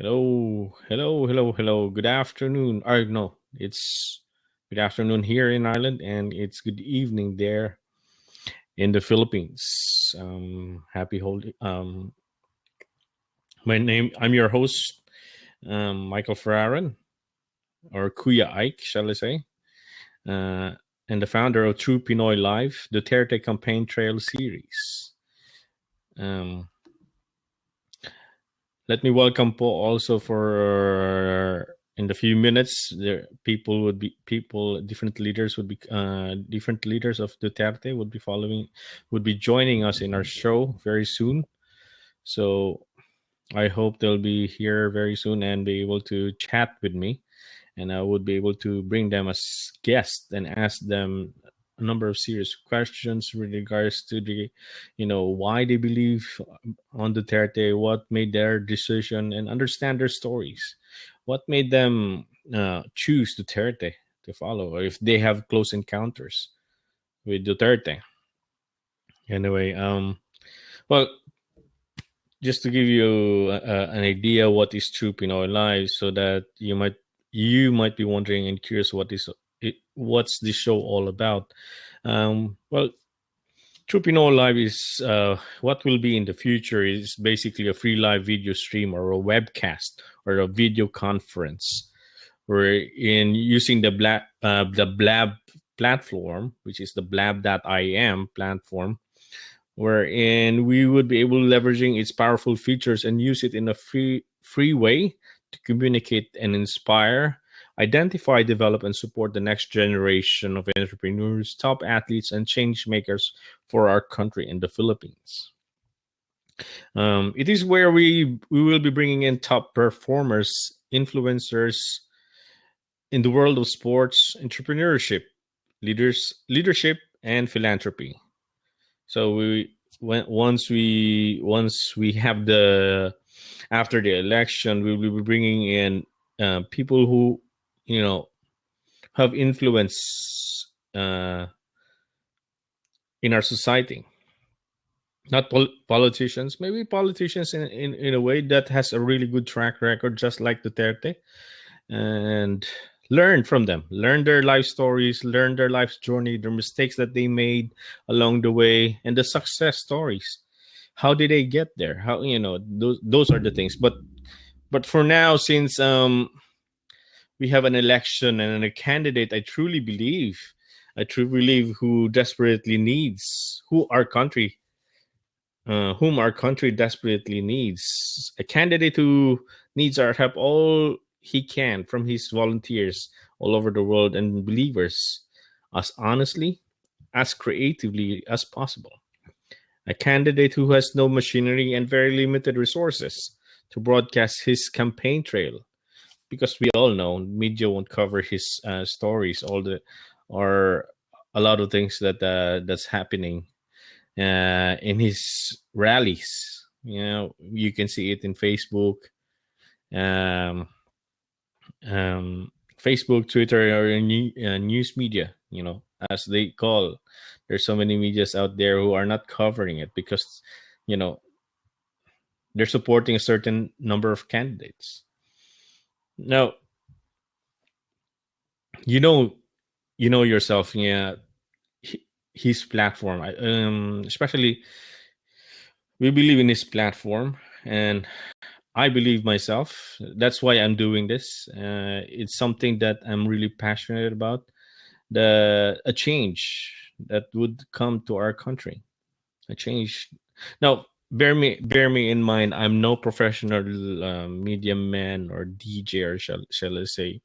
Hello, hello, hello, hello. Good afternoon. Or no, it's good afternoon here in Ireland, and it's good evening there in the Philippines. Happy holy. I'm your host, Michael Ferraran, or Kuya Ike, shall I say, uh, and the founder of TRUE-PINOY Live, the Duterte Campaign Trail series. Um, Let me welcome po also for in the few minutes there people different leaders would be different leaders of Duterte would be joining us in our show very soon. So I hope they'll be here very soon and be able to chat with me, and I would be able to bring them as guests and ask them a number of serious questions with regards to why they believe on Duterte, what made their decision, and understand their stories. What made them choose Duterte to follow, or if they have close encounters with Duterte. Anyway, well, just to give you an idea what is True Pinoy Live, so that you might be wondering and curious what's this show all about. Well, True Pinoy Live is what will be in the future is basically a free live video stream or a webcast or a video conference. We're in using the Blab platform, which is the blab.im platform, wherein we would be able to leveraging its powerful features and use it in a free way to communicate and inspire, identify, develop, and support the next generation of entrepreneurs, top athletes, and change makers for our country in the Philippines. It is where we will be bringing in top performers, influencers in the world of sports, entrepreneurship, leadership, and philanthropy. So once we have the after the election, we will be bringing in people who you know have influence in our society. Not politicians, maybe politicians in a way that has a really good track record, just like Duterte, and learn from them, learn their life stories, learn their life's journey, their mistakes that they made along the way, and the success stories. How did they get there? How those are the things. But for now, since we have an election and a candidate, I truly believe who desperately needs whom our country desperately needs, a candidate who needs our help all he can from his volunteers all over the world and believers, as honestly, as creatively as possible. A candidate who has no machinery and very limited resources to broadcast his campaign trail, because we all know media won't cover his stories, all the or a lot of things that's happening in his rallies. You can see it in um, Facebook, Twitter, or in news media. As they call. There's so many medias out there who are not covering it because, you know, they're supporting a certain number of candidates. Now, you know, you know yourself. Yeah, his platform. Especially, we believe in his platform, and I believe myself. That's why I'm doing this. It's something that I'm really passionate about. A change that would come to our country. A change. Now, bear me in mind. I'm no professional media man or DJ, or shall I say.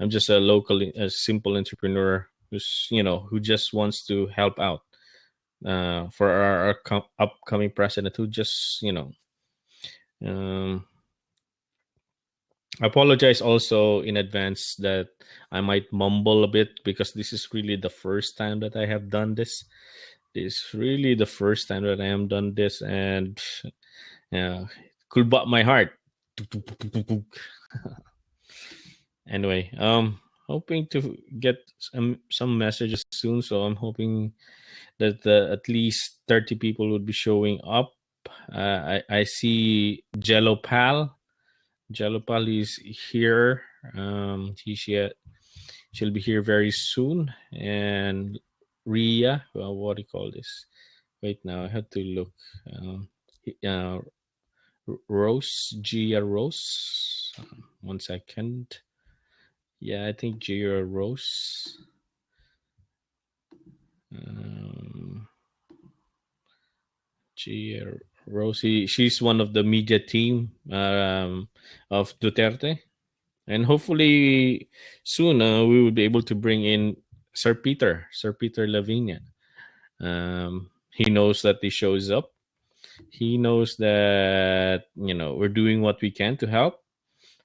I'm just a simple entrepreneur who just wants to help out for our upcoming president, who just um, I apologize also in advance that I might mumble a bit, because this is really the first time that I have done this. This is really the first time that I am done this, and could but my heart. Anyway, hoping to get some messages soon. So I'm hoping that at least 30 people would be showing up. I see Jello Pal Jalopal is here. She'll be here very soon. And Ria, well, what do you call this? Wait, now I have to look. Uh, Rose, Gia Rose. 1 second. Yeah, I think Gia Rose. Um, Gia Rosie. She's one of the media team of Duterte, and hopefully soon we will be able to bring in Sir Peter Lavinia. He knows that he shows up. He knows that we're doing what we can to help.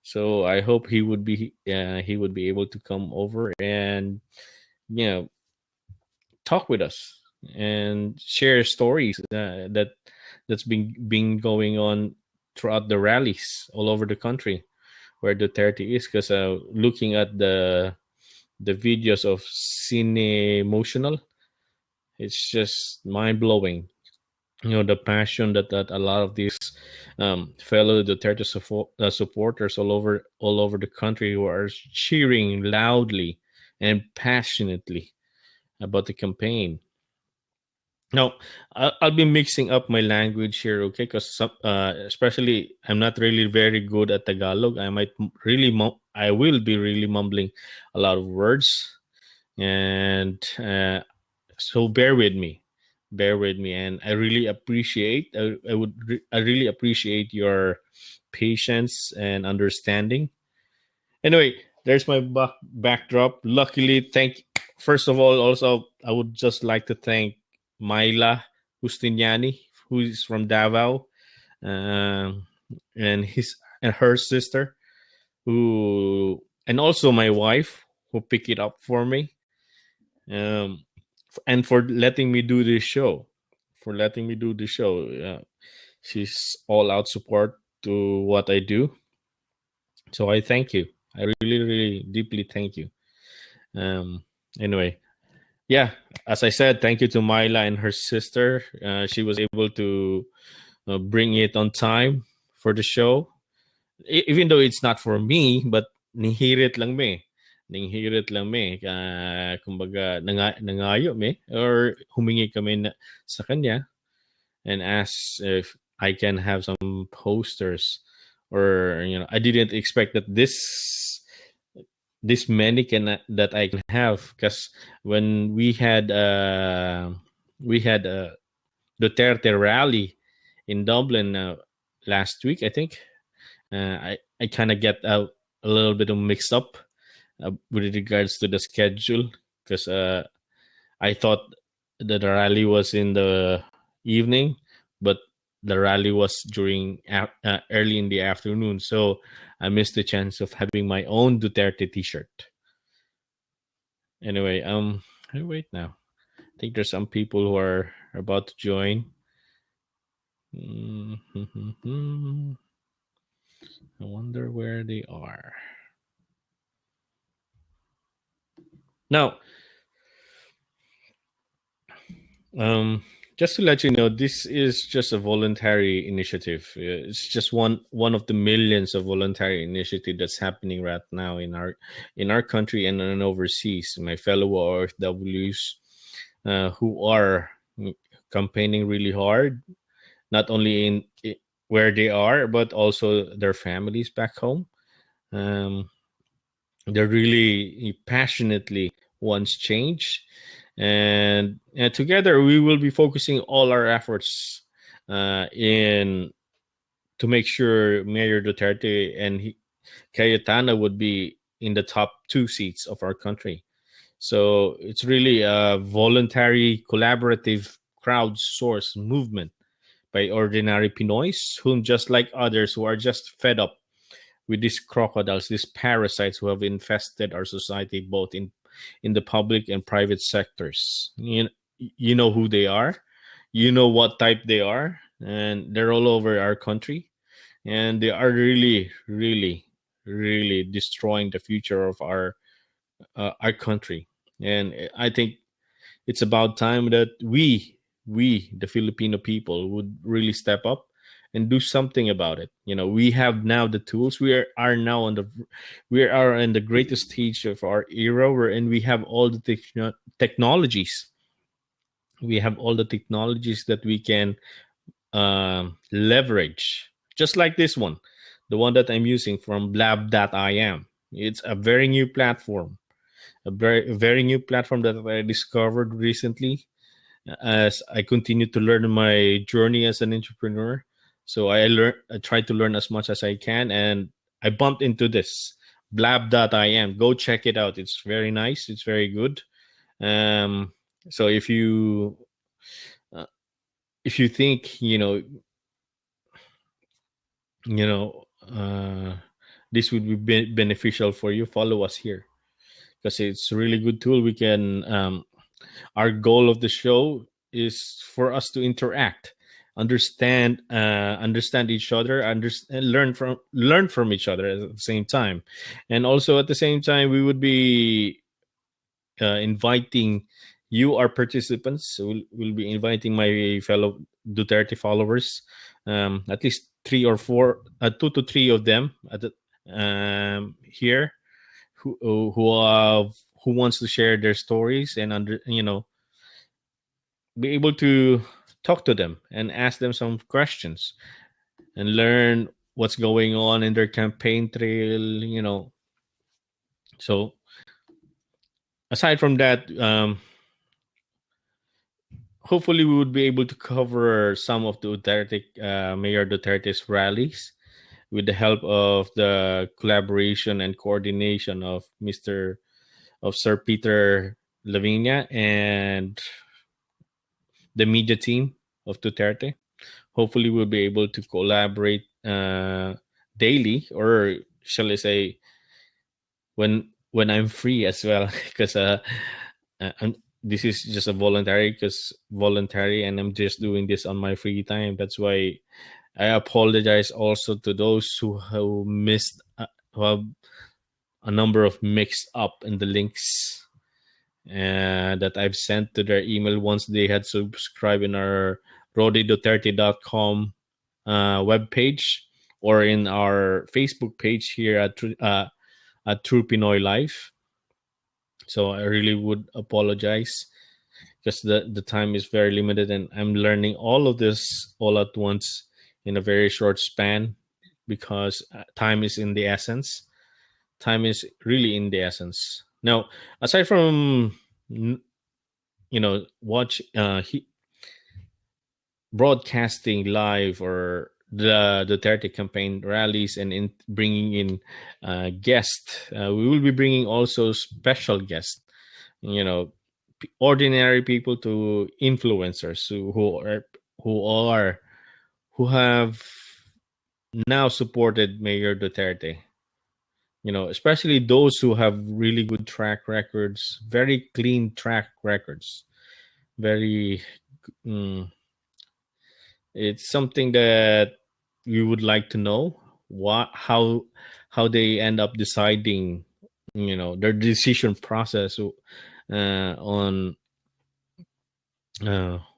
So I hope he would be able to come over and you know talk with us and share stories that's been going on throughout the rallies all over the country where Duterte is. Because looking at the videos of Cine Emotional, it's just mind blowing. The passion that a lot of these fellow Duterte supporters all over the country who are cheering loudly and passionately about the campaign. Now, I'll be mixing up my language here, okay? Because especially I'm not really very good at Tagalog. I will be really mumbling a lot of words, and so bear with me, and I really appreciate. I really appreciate your patience and understanding. Anyway, there's my backdrop. Luckily, first of all, also I would just like to thank Myla Justiniani, who is from Davao, um, and her sister, and also my wife who picked it up for me, and for letting me do this show. She's all out support to what I do. So I thank you. I really, really deeply thank you. Um, anyway, yeah, as I said, thank you to Myla and her sister. She was able to bring it on time for the show, even though it's not for me, but nihirit lang me. Ninghirit lang me. Kumbaga, nangayo me or humingi kami sa kanya and ask if I can have some posters, or I didn't expect that this many that I can have, because when we had a Duterte rally in Dublin last week, I think. I kind of get a little bit of mixed up with regards to the schedule, because I thought that the rally was in the evening, but the rally was during early in the afternoon. So I missed the chance of having my own Duterte T-shirt. Anyway, wait now. I think there's some people who are about to join. I wonder where they are. Now, just to let you know, this is just a voluntary initiative. It's just one of the millions of voluntary initiative that's happening right now in our country and overseas. My fellow OFWs who are campaigning really hard, not only where they are, but also their families back home. Um, they're really passionately wants change, and together we will be focusing all our efforts in to make sure Mayor Duterte and Cayetana would be in the top two seats of our country. So it's really a voluntary, collaborative, crowdsourced movement by ordinary Pinoys, whom just like others who are just fed up with these crocodiles, these parasites who have infested our society, both in the public and private sectors. You know who they are, you know what type they are, and they're all over our country, and they are really, really, really destroying the future of our country. And I think it's about time that we the Filipino people would really step up and do something about it. We have now the tools. We are now we are in the greatest stage of our era, wherein we have all the technologies. We have all the technologies that we can leverage, just like this one, the one that I'm using from blab.im. It's a very new platform, a very new platform that I discovered recently as I continue to learn my journey as an entrepreneur. So I try to learn as much as I can, and I bumped into this blab.im. Go check it out. It's very nice. It's very good. Um, so uh, if you think you know this would be beneficial for you, follow us here, because it's a really good tool. We can Our goal of the show is for us to interact, understand each other, understand, learn from each other at the same time. And also at the same time, we would be inviting you, our participants. So we'll be inviting my fellow Duterte followers, at least three or four, 2 to 3 of them here, who wants to share their stories and be able to talk to them and ask them some questions and learn what's going on in their campaign trail. So aside from that, hopefully we would be able to cover some of the Mayor Duterte's rallies with the help of the collaboration and coordination of Sir Peter Lavinia and the media team of Duterte. Hopefully we'll be able to collaborate daily, or shall I say, when I'm free as well, because this is just a voluntary, and I'm just doing this on my free time. That's why I apologize also to those who missed, who have a number of mixed up in the links that I've sent to their email once they had subscribed in our rodiduterte.com webpage, or in our Facebook page here at TRUE-PINOY Life. So I really would apologize, because the time is very limited, and I'm learning all of this all at once in a very short span, because time is in the essence. Time is really in the essence. Now, aside from watch broadcasting live, or the Duterte campaign rallies, and in bringing in guests, we will be bringing also special guests, you know ordinary people to influencers who have now supported Mayor Duterte. Especially those who have really good track records, very clean track records. Very, mm, it's something that we would like to know how they end up deciding, their decision process on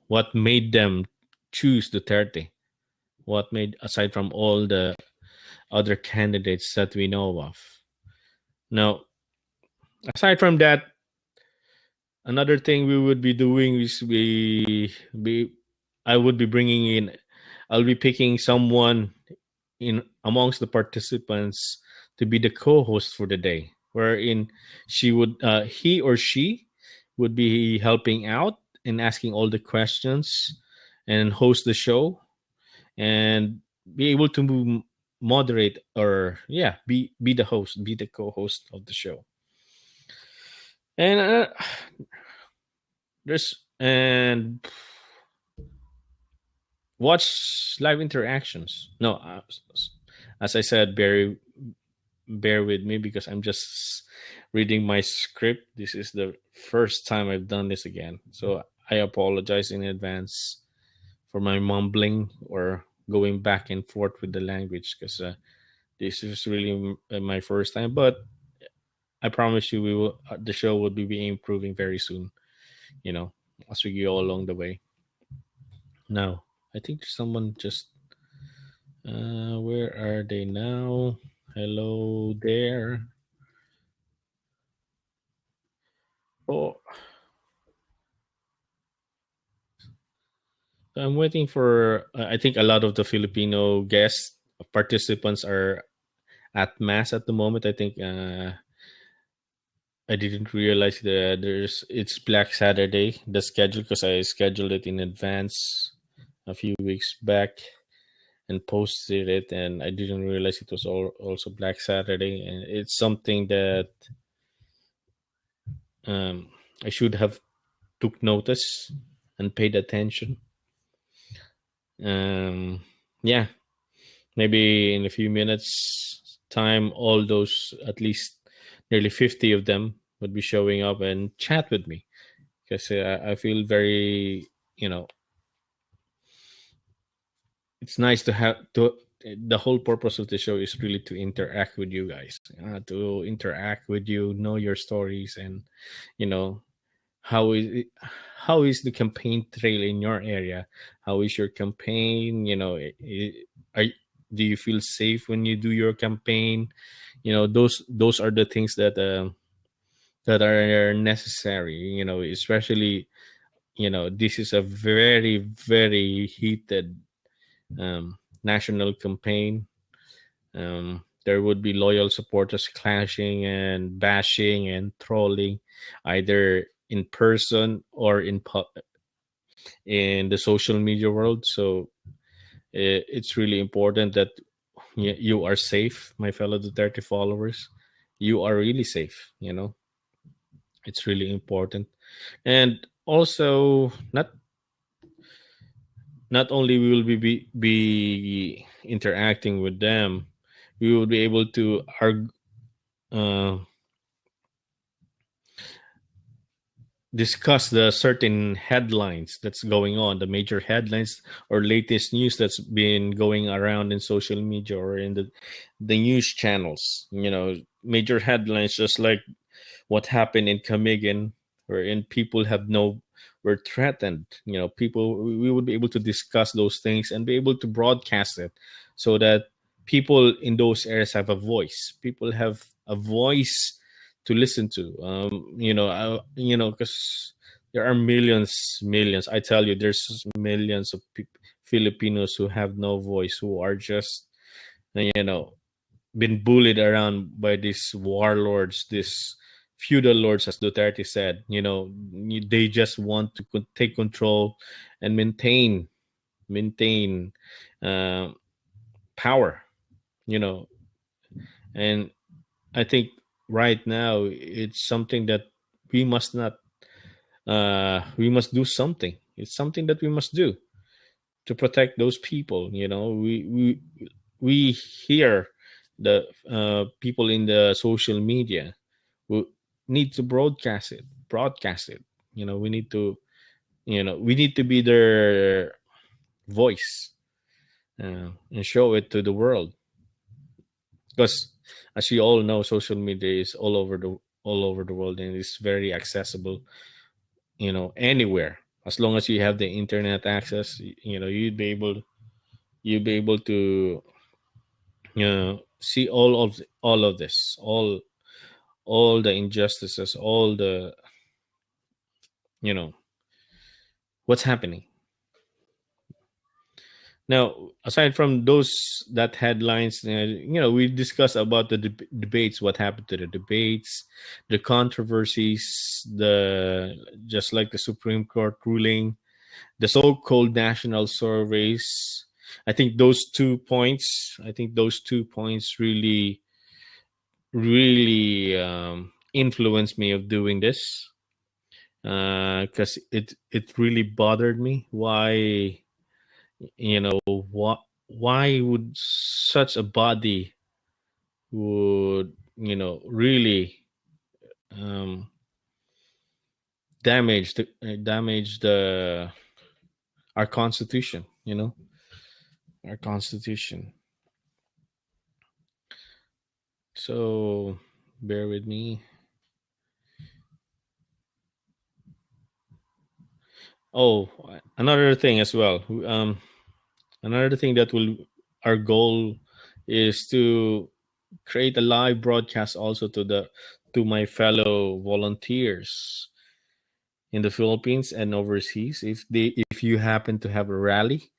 what made them choose Duterte. What made, aside from all the other candidates that we know of. Now, aside from that, another thing we would be doing is I would be bringing in, I'll be picking someone in amongst the participants to be the co-host for the day, wherein he or she would be helping out and asking all the questions and host the show, and be able to moderate, or be the host, be the co-host of the show. And there's and watch live interactions. No, as I said, bear with me, because I'm just reading my script. This is the first time I've done this again, so I apologize in advance for my mumbling or going back and forth with the language, because this is really my first time. But I promise you, the show will be improving very soon. You know, as we go along the way. Now, I think someone just Where are they now? Hello there. Oh, I'm waiting for. I think a lot of the Filipino guest participants are at mass at the moment. I think I didn't realize that it's Black Saturday the schedule because I scheduled it in advance a few weeks back and posted it, and I didn't realize it was also Black Saturday, and it's something that um, I should have took notice and paid attention. Um, yeah, maybe in a few minutes time, all those at least nearly 50 of them would be showing up and chat with me because I feel very, you know, it's nice to have to. The whole purpose of the show is really to interact with you guys, to interact with you, know your stories, and you know how is it, how is the campaign trail in your area? How is your campaign? Are do you feel safe when you do your campaign? Those are the things that are necessary. Especially this is a very very heated national campaign. There would be loyal supporters clashing and bashing and trolling, either in person or in the social media world. So it's really important that you are safe, my fellow Duterte followers. You are really safe. It's really important, and also not only we will be interacting with them, we will be able to uh, discuss the certain headlines that's going on, the major headlines or latest news that's been going around in social media or in the news channels. Major headlines, just like what happened in Camiguin, wherein people have no were threatened. People, we would be able to discuss those things and be able to broadcast it so that people in those areas have a voice. People have a voice to listen to. Because there are millions. I tell you, there's millions of Filipinos who have no voice, who are just you know been bullied around by these warlords, these feudal lords, as Duterte said. They just want to take control and maintain uh, power. You know, and I think right now it's something that we must not. We must do something. It's something that we must do to protect those people. We hear the people in the social media who need to broadcast it. We need to we need to be their voice, and show it to the world, because as you all know, social media is all over the world, and it's very accessible, anywhere. As long as you have the internet access, you'd be able to see all of this, all the injustices, all the you know what's happening now. Aside from those that headlines, we discuss about the debates, what happened to the debates, the controversies, the just like the Supreme Court ruling, the so-called national surveys. I think those two points really really influenced me of doing this, because it really bothered me. Why would such a body would really um, damage the our constitution, our constitution. So bear with me. Oh, another thing as well. Another thing that will our goal is to create a live broadcast also to my fellow volunteers in the Philippines and overseas. If you happen to have a rally,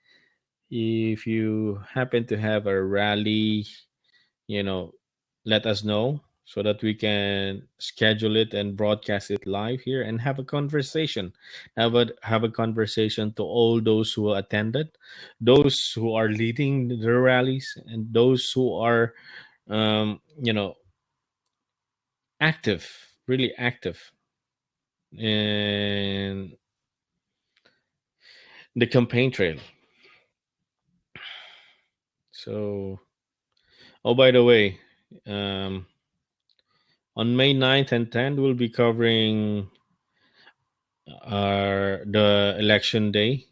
if you happen to have a rally, you know, let us know so that we can schedule it and broadcast it live here and have a conversation. Have a conversation to all those who attended, those who are leading the rallies, and those who are, you know, active, really active in the campaign trail. So, oh, by the way, um, on May 9th and 10th, we'll be covering the election day.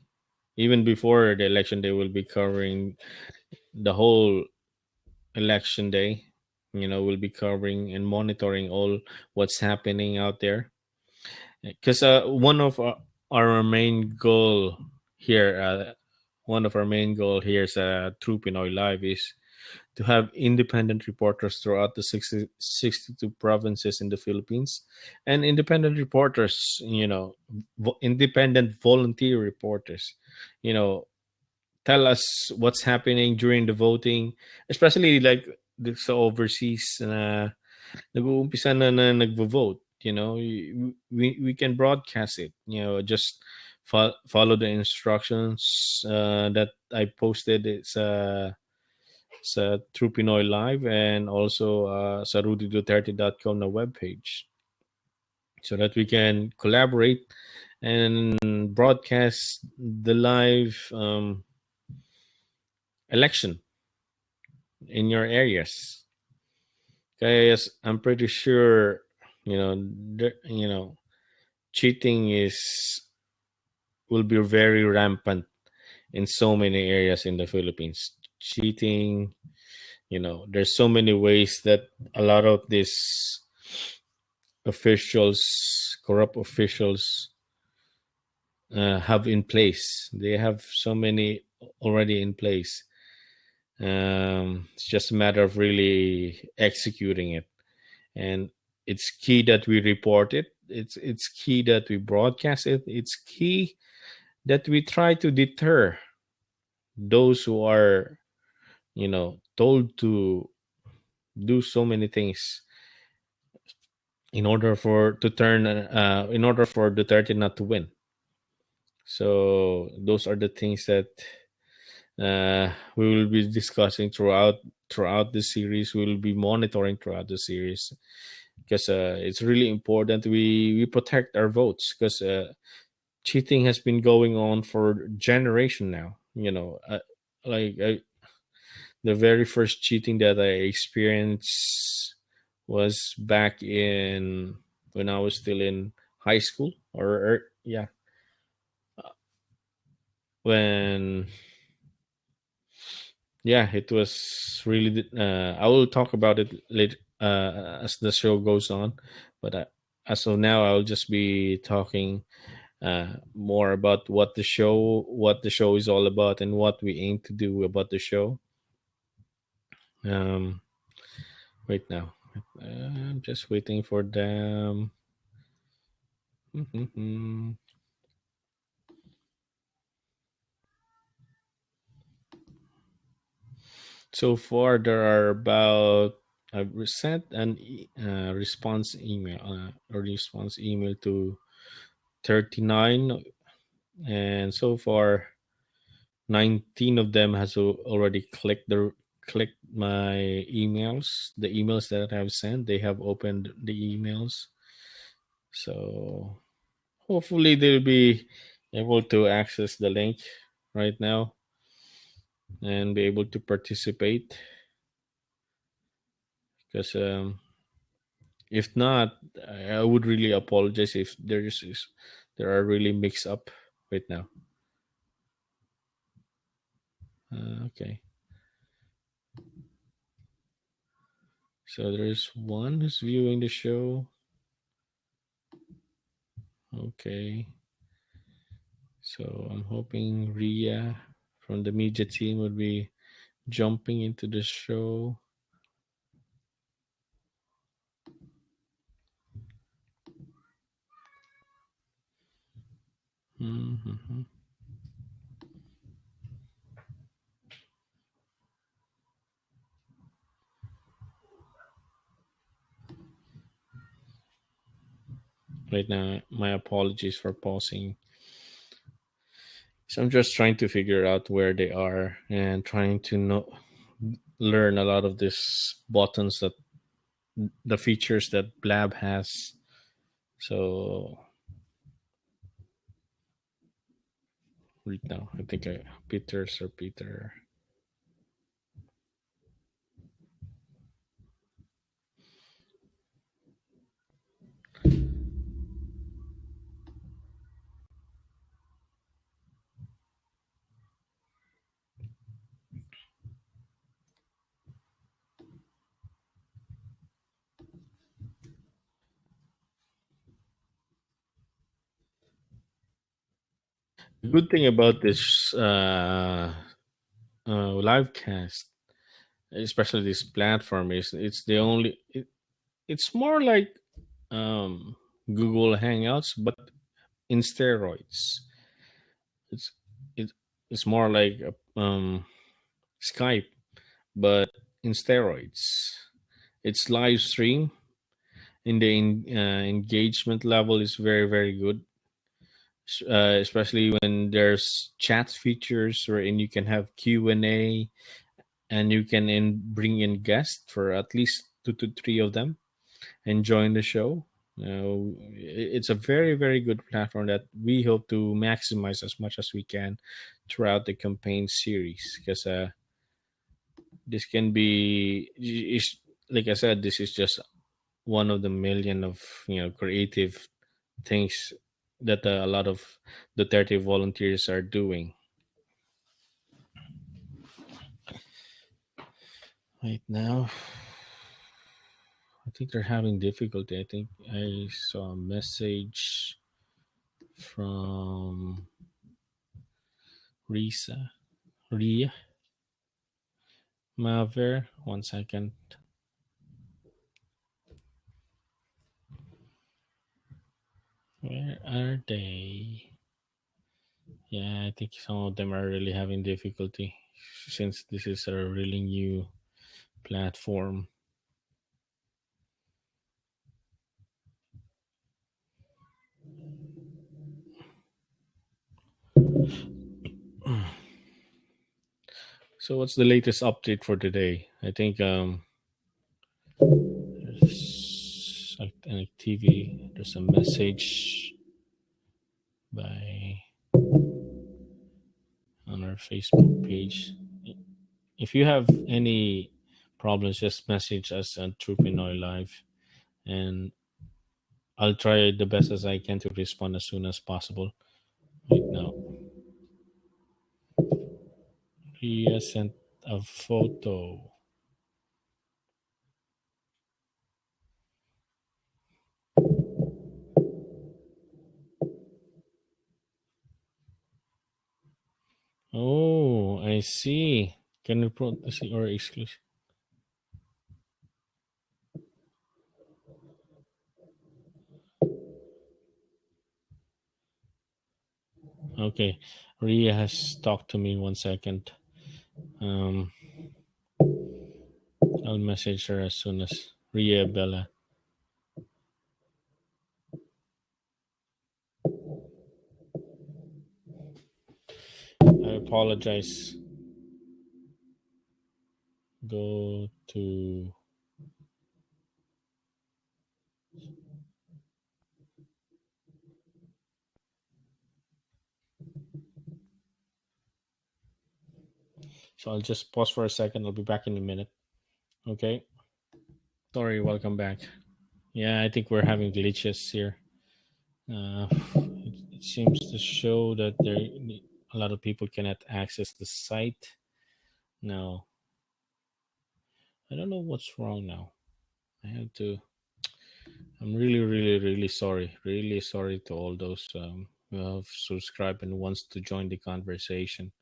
Even before the election day, we'll be covering the whole election day. We'll be covering and monitoring all what's happening out there. Because one of our main goal here, one of our main goal here is TRUE-PINOY Live is to have independent reporters throughout the 62 provinces in the Philippines, and independent reporters, independent volunteer reporters, you know, tell us what's happening during the voting, especially like sa overseas na nag-uumpisa na nagvo-vote. We can broadcast it. Just follow the instructions that I posted. It's sa True Pinoy Live and also sa rudy30.com na webpage so that we can collaborate and broadcast the live election in your areas. Guys, I'm pretty sure you know cheating is will be very rampant in so many areas in the Philippines. Cheating, there's so many ways that a lot of these officials, corrupt officials, have in place. They have so many already in place. It's just a matter of really executing it, and it's key that we report it. It's key that we broadcast it. It's key that we try to deter those who are, told to do so many things in order for Duterte not to win. So those are the things that we will be discussing throughout the series. We will be monitoring throughout the series because it's really important we protect our votes because cheating has been going on for generation now. Like the very first cheating that I experienced was back in when I was still in high school or yeah, when yeah, it was really I will talk about it later as the show goes on, but as of now I'll just be talking more about what the show is all about and what we aim to do about the show. um Wait now. I'm just waiting for them. So far, there are about I've sent a response email to 39, and so far 19 of them has already clicked my emails. The emails that I've sent, they have opened the emails. So hopefully they'll be able to access the link right now and be able to participate. Because if not, I would really apologize if there are really mixed up right now. Okay, so there's one who's viewing the show. Okay, so I'm hoping Ria from the media team would be jumping into the show. Mhm. Right now, my apologies for pausing. So I'm just trying to figure out where they are and trying to learn a lot of these buttons that the features that Blab has. So right now, I think Peter's or Peter. The good thing about this live cast, especially this platform, is it's more like Google Hangouts, but in steroids. It's it, it's more like Skype, but in steroids. It's live stream, and the engagement level is very good. Especially when there's chat features wherein you can have Q&A, and you can bring in guests for at least 2 to 3 of them and join the show. It's a very good platform that we hope to maximize as much as we can throughout the campaign series, because this can be like I said, this is just one of the million of creative things that a lot of the 30 volunteers are doing right now. I think they're having difficulty. I think I saw a message from Risa. Ria Maver. 1 second. Where are they? Yeah, I think some of them are really having difficulty since this is a really new platform. So what's the latest update for today? I think there's like an TV. There's a message by on our Facebook page. If you have any problems, just message us on TRUE-PINOY Live, and I'll try the best as I can to respond as soon as possible. Right now, he has sent a photo. Oh, I see. Can you put see or exclusive? Okay, Ria has talked to me. 1 second. Um, I'll message her as soon as Ria Bella. I apologize. Go to. So I'll just pause for a second. I'll be back in a minute. Okay. Sorry. Welcome back. Yeah, I think we're having glitches here. It seems to show that there a lot of people cannot access the site now. I don't know what's wrong now. I have to. I'm really sorry. Really sorry to all those who have subscribed and wants to join the conversation.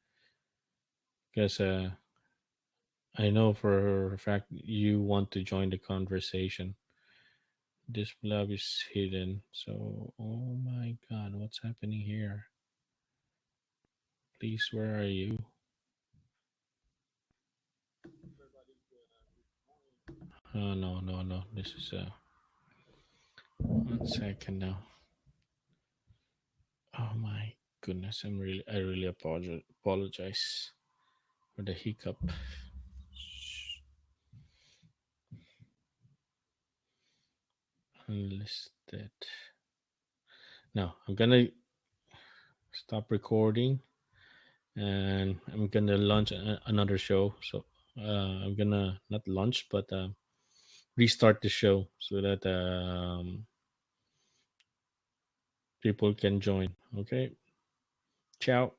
Because I know for a fact you want to join the conversation. This love is hidden. So, oh my god, what's happening here? Please, where are you? Oh, no, no, no. This is 1 second now. Oh my goodness, I really apologize for the hiccup. Unlisted. Now, I'm gonna stop recording and I'm gonna launch another show. So, I'm gonna not launch, but restart the show so that people can join. Okay. Ciao.